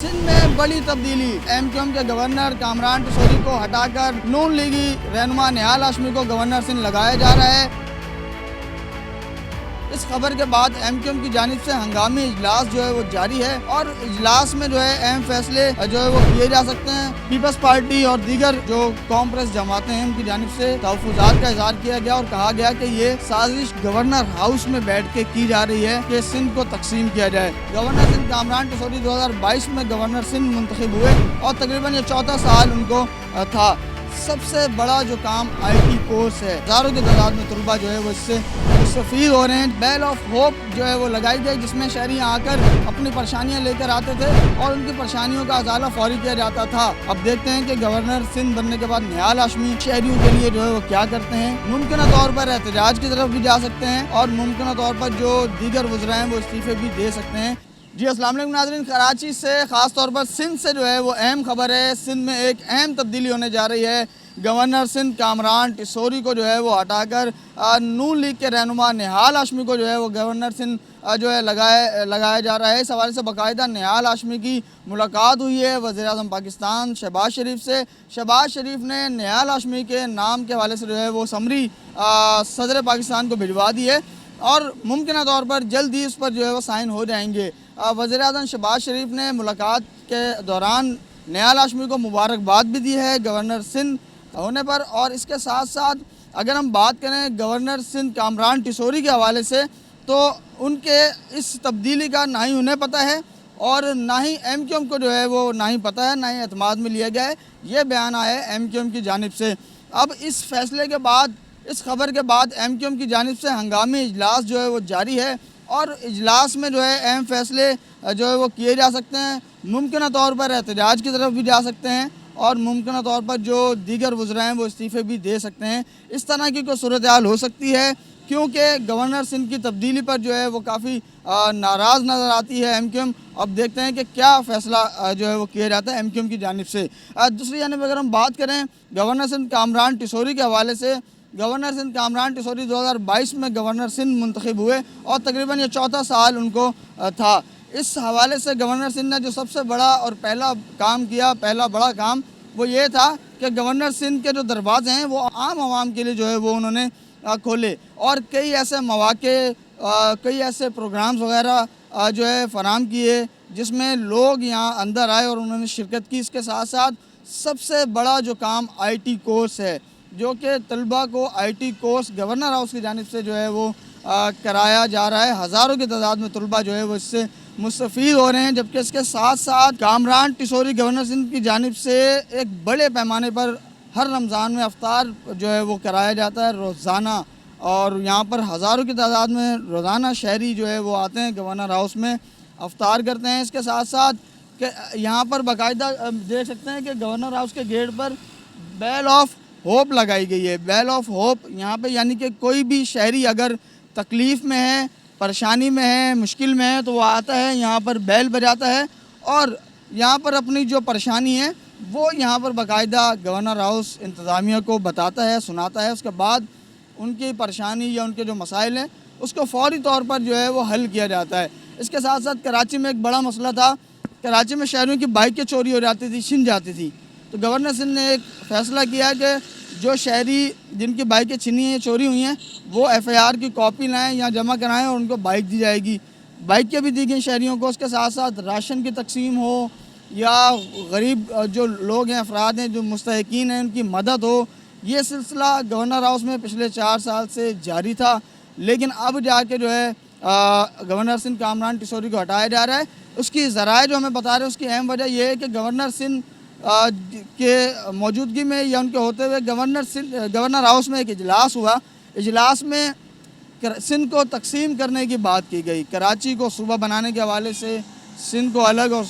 सिंध में बड़ी तब्दीली, एमक्यूएम के गवर्नर कामरान टिसोरी को हटाकर नून लीगी रहनुमा निहाल हाशमी को गवर्नर सिंध लगाया जा रहा है। इस खबर के बाद एमक्यूएम की जानिब से हंगामी इजलास जो है वो जारी है और इजलास में जो है अहम फैसले जो है वो किए जा सकते हैं। पीपल्स पार्टी और दीगर जो कौम प्रेस जमातें हैं उनकी जानिब से तहफ़्फ़ुज़ात का इज़हार किया गया और कहा गया कि ये साजिश गवर्नर हाउस में बैठ के की जा रही है कि सिंध को तकसीम किया जाए। गवर्नर सिंध कामरान टिसोरी 2022 में गवर्नर सिंध मुंतखब हुए और तकरीबन ये चौथा साल उनको था। सबसे बड़ा जो काम IT कोर्स है, हज़ारों की तादाद में तलबा जो है वो इससे मुस्तफ़ीद हो रहे हैं। बेल ऑफ होप जो है वो लगाई गई जिसमें शहरी आकर अपनी परेशानियां लेकर आते थे और उनकी परेशानियों का अजाला फौरी किया जाता था। अब देखते हैं कि गवर्नर सिंध बनने के बाद निहाल हाशमी शहरियों के लिए जो है वो क्या करते हैं। मुमकिन तौर पर एहतजाज की तरफ भी जा सकते हैं और मुमकिन तौर पर जो दीगर वज़रा हैं वो इस्तीफ़े भी दे सकते हैं। जी अस्सलाम वालेकुम नाज़रीन, कराची से ख़ास तौर पर सिंध से जो है वो अहम खबर है। सिंध में एक अहम तब्दीली होने जा रही है। गवर्नर सिंध कामरान टिसोरी को जो है वो हटाकर नून लीग के रहनुमा निहाल हाशमी को जो है वो गवर्नर सिंध जो है लगाया जा रहा है। इस हवाले से बाकायदा निहाल हाशमी की मुलाकात हुई है वज़ीर-ए-आज़म पाकिस्तान शहबाज शरीफ से। शहबाज शरीफ ने निहाल हाशमी के नाम के हवाले से जो है वो समरी सदर पाकिस्तान को भिजवा दी है और मुमकिन तौर पर जल्द ही इस पर जो है वो साइन हो जाएंगे। वज़ीर-ए-आज़म शहबाज शरीफ ने मुलाकात के दौरान निहाल हाशमी को मुबारकबाद भी दी है गवर्नर सिंध होने पर। और इसके साथ साथ अगर हम बात करें गवर्नर सिंध कामरान टिसोरी के हवाले से तो उनके इस तब्दीली का ना ही उन्हें पता है और ना ही एमक्यूएम को जो है वो ना ही पता है, ना ही एतमाद में लिया गया है। ये बयान आया है एमक्यूएम की जानिब से। अब इस फैसले के बाद, इस खबर के बाद एमक्यूएम की जानिब से हंगामी इजलास जो है वो जारी है और इजलास में जो है अहम फैसले जो है वो किए जा सकते हैं। मुमकिन तौर पर एहतजाज की तरफ भी जा सकते हैं और मुमकिन तौर पर जो दीगर वज़रा हैं वो इस्तीफ़े भी दे सकते हैं। इस तरह की कोई सूरत हाल हो सकती है क्योंकि गवर्नर सिंध की तब्दीली पर जो है वो काफ़ी नाराज़ नज़र आती है एमक्यूएम। अब देखते हैं कि क्या फ़ैसला जो है वो किया जाता है एमक्यूएम की जानिब से। दूसरी जानिब अगर हम बात करें गवर्नर सिंध कामरान टिसोरी के हवाले से, गवर्नर सिंध कामरान टिसोरी 2022 में गवर्नर सिंध मुंतखब हुए और तकरीबन ये चौथा साल उनको था। इस हवाले से गवर्नर सिंध ने जो सबसे बड़ा और पहला काम किया, पहला बड़ा काम वो ये था कि गवर्नर सिंध के जो दरवाज़े हैं वो आम आवाम के लिए जो है वो उन्होंने खोले और कई ऐसे मौक़े, कई ऐसे प्रोग्राम्स वगैरह जो है फराहम किए जिसमें लोग यहाँ अंदर आए और उन्होंने शिरकत की। इसके साथ साथ सबसे बड़ा जो काम IT कोर्स है जो कि तलबा को IT कोर्स गवर्नर हाउस की जानिब से जो है वो कराया जा रहा है। हज़ारों की तादाद में तलबा जो है वो इससे मुस्तफ़ीद हो रहे हैं। जबकि इसके साथ साथ कामरान टिसोरी गवर्नर सिंध की जानिब से एक बड़े पैमाने पर हर रमज़ान में अफ्तार जो है वो कराया जाता है रोज़ाना और यहाँ पर हज़ारों की तादाद में रोज़ाना शहरी जो है वो आते हैं गवर्नर हाउस में अफ्तार करते हैं। इसके साथ साथ कि यहाँ पर बाकायदा देख सकते हैं कि गवर्नर हाउस के गेट पर बेल ऑफ होप लगाई गई है। बेल ऑफ होप यहाँ पे यानी कि कोई भी शहरी अगर तकलीफ़ में है, परेशानी में है, मुश्किल में है तो वो आता है यहाँ पर बेल बजाता है और यहाँ पर अपनी जो परेशानी है वो यहाँ पर बाकायदा गवर्नर हाउस इंतज़ामिया को बताता है, सुनाता है। उसके बाद उनकी परेशानी या उनके जो मसाइल हैं उसको फ़ौरी तौर पर जो है वो हल किया जाता है। इसके साथ साथ कराची में एक बड़ा मसला था, कराची में शहरियों की बाइकें चोरी हो जाती थी, छिन जाती थी। तो गवर्नर सिंध ने एक फ़ैसला किया कि जो शहरी जिनकी बाइकें छिनी हैं, चोरी हुई हैं, वो FIR की कॉपी लाएँ या जमा कराएँ और उनको बाइक दी जाएगी। बाइकें भी दी गई शहरियों को। उसके साथ साथ राशन की तकसीम हो या गरीब जो लोग हैं, अफराद हैं जो मुस्तहिकीन हैं, उनकी मदद हो। ये सिलसिला गवर्नर हाउस में पिछले 4 साल से जारी था, लेकिन अब जाके जो है गवर्नर सिंध कामरान टिसोरी को हटाया जा रहा है। उसकी ज़राए जो हमें बता रहे हैं उसकी अहम वजह यह है कि गवर्नर सिंध के मौजूदगी में या उनके होते हुए गवर्नर हाउस में एक इजलास हुआ। इजलास में सिंध को तकसीम करने की बात की गई। कराची को सूबा बनाने के हवाले से सिंध को अलग और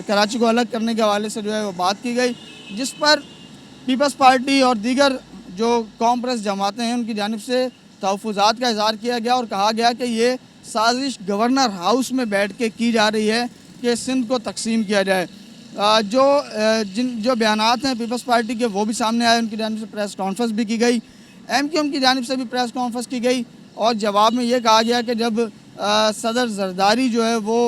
कराची को अलग करने के हवाले से जो है वो बात की गई, जिस पर पीपल्स पार्टी और दीगर जो कौम प्रेस जमातें हैं उनकी जानिब से तहफ़्फ़ुज़ात का इज़हार किया गया और कहा गया कि ये साजिश गवर्नर हाउस में बैठ के की जा रही है कि सिंध को तकसीम किया जाए। जो बयानात हैं पीपल्स पार्टी के वो भी सामने आए, उनकी जानिब से प्रेस कॉन्फ्रेंस भी की गई, एमक्यूएम की जानिब से भी प्रेस कॉन्फ्रेंस की गई और जवाब में ये कहा गया कि जब सदर जरदारी जो है वो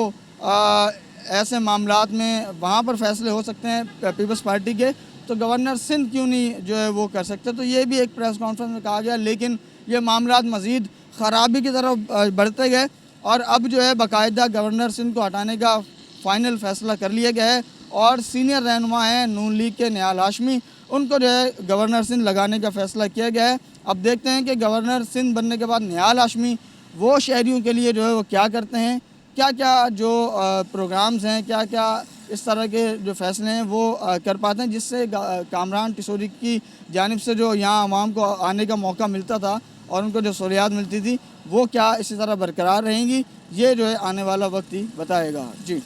ایسے معاملات میں وہاں پر فیصلے ہو سکتے ہیں پیپلز پارٹی کے، تو گورنر سندھ کیوں نہیں جو ہے وہ کر سکتے؟ تو یہ بھی ایک پریس کانفرنس میں کہا گیا، لیکن یہ معاملات مزید خرابی کی طرف بڑھتے گئے اور اب جو ہے باقاعدہ گورنر سندھ کو ہٹانے کا فائنل فیصلہ کر لیا گیا ہے اور سینئر رہنما ہیں نون لیگ کے نہال ہاشمی، ان کو جو ہے گورنر سندھ لگانے کا فیصلہ کیا گیا ہے۔ اب دیکھتے ہیں کہ گورنر سندھ بننے کے بعد نہال ہاشمی وہ شہریوں کے لیے جو ہے وہ کیا کرتے ہیں، کیا کیا جو پروگرامز ہیں، کیا کیا اس طرح کے جو فیصلے ہیں وہ کر پاتے ہیں، جس سے کامران ٹیسوری کی جانب سے جو یہاں عوام کو آنے کا موقع ملتا تھا اور ان کو جو سہولیات ملتی تھی وہ کیا اسی طرح برقرار رہیں گی، یہ جو ہے آنے والا وقت ہی بتائے گا۔ جی